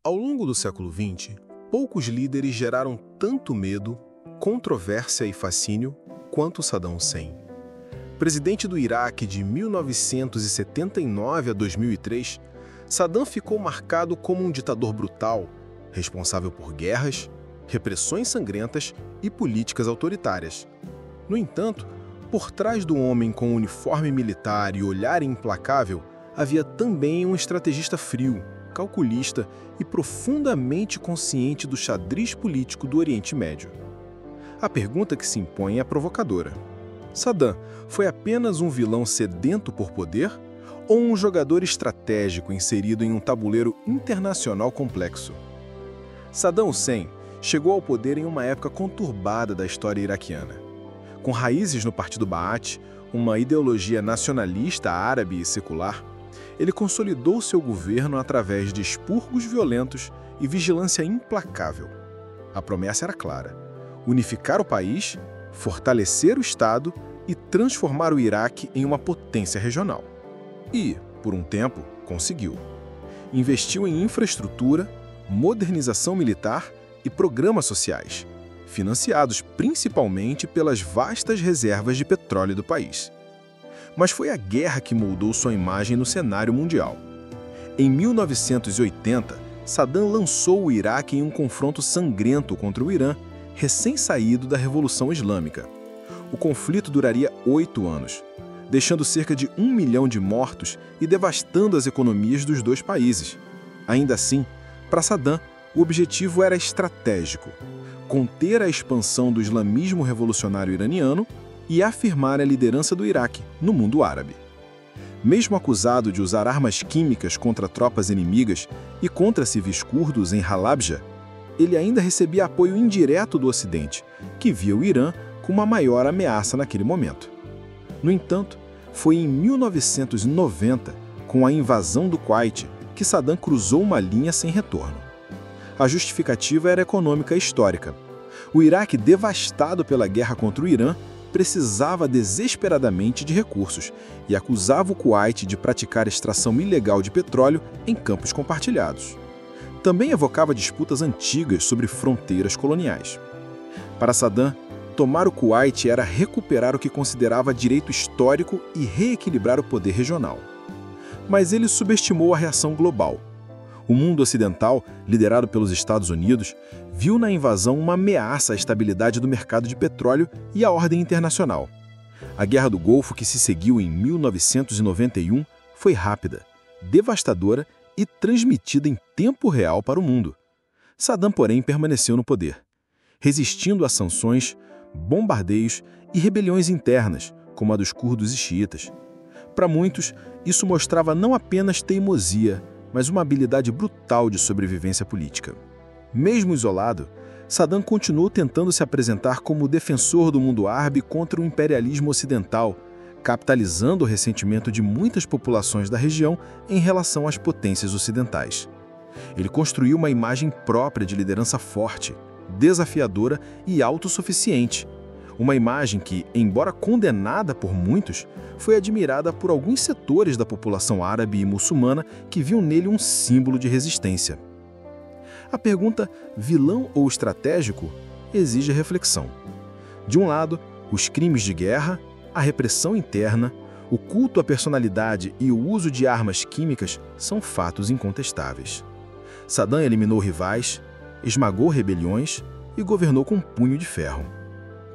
Ao longo do século XX, poucos líderes geraram tanto medo, controvérsia e fascínio quanto Saddam Hussein. Presidente do Iraque de 1979 a 2003, Saddam ficou marcado como um ditador brutal, responsável por guerras, repressões sangrentas e políticas autoritárias. No entanto, por trás do homem com uniforme militar e olhar implacável, havia também um estrategista frio, calculista e profundamente consciente do xadrez político do Oriente Médio. A pergunta que se impõe é provocadora. Saddam foi apenas um vilão sedento por poder ou um jogador estratégico inserido em um tabuleiro internacional complexo? Saddam Hussein chegou ao poder em uma época conturbada da história iraquiana. Com raízes no Partido Baath, uma ideologia nacionalista árabe e secular, ele consolidou seu governo através de expurgos violentos e vigilância implacável. A promessa era clara: unificar o país, fortalecer o Estado e transformar o Iraque em uma potência regional. E, por um tempo, conseguiu. Investiu em infraestrutura, modernização militar e programas sociais, financiados principalmente pelas vastas reservas de petróleo do país. Mas foi a guerra que moldou sua imagem no cenário mundial. Em 1980, Saddam lançou o Iraque em um confronto sangrento contra o Irã, recém-saído da Revolução Islâmica. O conflito duraria 8 anos, deixando cerca de 1 milhão de mortos e devastando as economias dos dois países. Ainda assim, para Saddam, o objetivo era estratégico: conter a expansão do islamismo revolucionário iraniano e afirmar a liderança do Iraque no mundo árabe. Mesmo acusado de usar armas químicas contra tropas inimigas e contra civis curdos em Halabja, ele ainda recebia apoio indireto do Ocidente, que via o Irã como uma maior ameaça naquele momento. No entanto, foi em 1990, com a invasão do Kuwait, que Saddam cruzou uma linha sem retorno. A justificativa era econômica e histórica. O Iraque, devastado pela guerra contra o Irã, precisava desesperadamente de recursos e acusava o Kuwait de praticar extração ilegal de petróleo em campos compartilhados. Também evocava disputas antigas sobre fronteiras coloniais. Para Saddam, tomar o Kuwait era recuperar o que considerava direito histórico e reequilibrar o poder regional. Mas ele subestimou a reação global. O mundo ocidental, liderado pelos Estados Unidos, viu na invasão uma ameaça à estabilidade do mercado de petróleo e à ordem internacional. A Guerra do Golfo, que se seguiu em 1991, foi rápida, devastadora e transmitida em tempo real para o mundo. Saddam, porém, permaneceu no poder, resistindo a sanções, bombardeios e rebeliões internas, como a dos curdos e xiitas. Para muitos, isso mostrava não apenas teimosia, mas uma habilidade brutal de sobrevivência política. Mesmo isolado, Saddam continuou tentando se apresentar como defensor do mundo árabe contra o imperialismo ocidental, capitalizando o ressentimento de muitas populações da região em relação às potências ocidentais. Ele construiu uma imagem própria de liderança forte, desafiadora e autossuficiente. Uma imagem que, embora condenada por muitos, foi admirada por alguns setores da população árabe e muçulmana que viam nele um símbolo de resistência. A pergunta vilão ou estratégico exige reflexão. De um lado, os crimes de guerra, a repressão interna, o culto à personalidade e o uso de armas químicas são fatos incontestáveis. Saddam eliminou rivais, esmagou rebeliões e governou com um punho de ferro.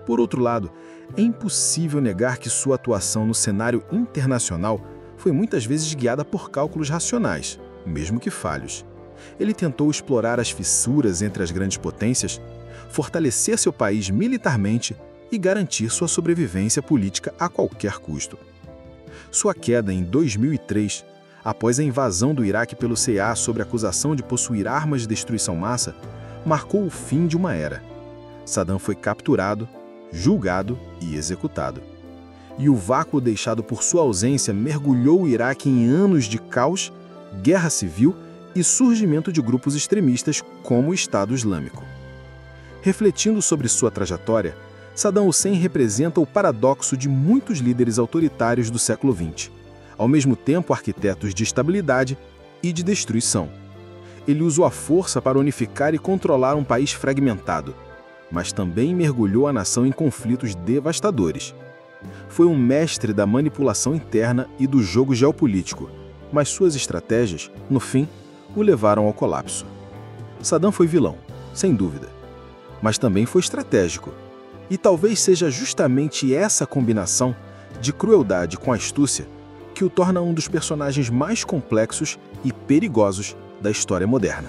Por outro lado, é impossível negar que sua atuação no cenário internacional foi muitas vezes guiada por cálculos racionais, mesmo que falhos. Ele tentou explorar as fissuras entre as grandes potências, fortalecer seu país militarmente e garantir sua sobrevivência política a qualquer custo. Sua queda em 2003, após a invasão do Iraque pelo CIA sob acusação de possuir armas de destruição massa, marcou o fim de uma era. Saddam foi capturado, julgado e executado. E o vácuo deixado por sua ausência mergulhou o Iraque em anos de caos, guerra civil e surgimento de grupos extremistas como o Estado Islâmico. Refletindo sobre sua trajetória, Saddam Hussein representa o paradoxo de muitos líderes autoritários do século XX, ao mesmo tempo arquitetos de estabilidade e de destruição. Ele usou a força para unificar e controlar um país fragmentado, mas também mergulhou a nação em conflitos devastadores. Foi um mestre da manipulação interna e do jogo geopolítico, mas suas estratégias, no fim, o levaram ao colapso. Saddam foi vilão, sem dúvida, mas também foi estratégico. E talvez seja justamente essa combinação de crueldade com astúcia que o torna um dos personagens mais complexos e perigosos da história moderna.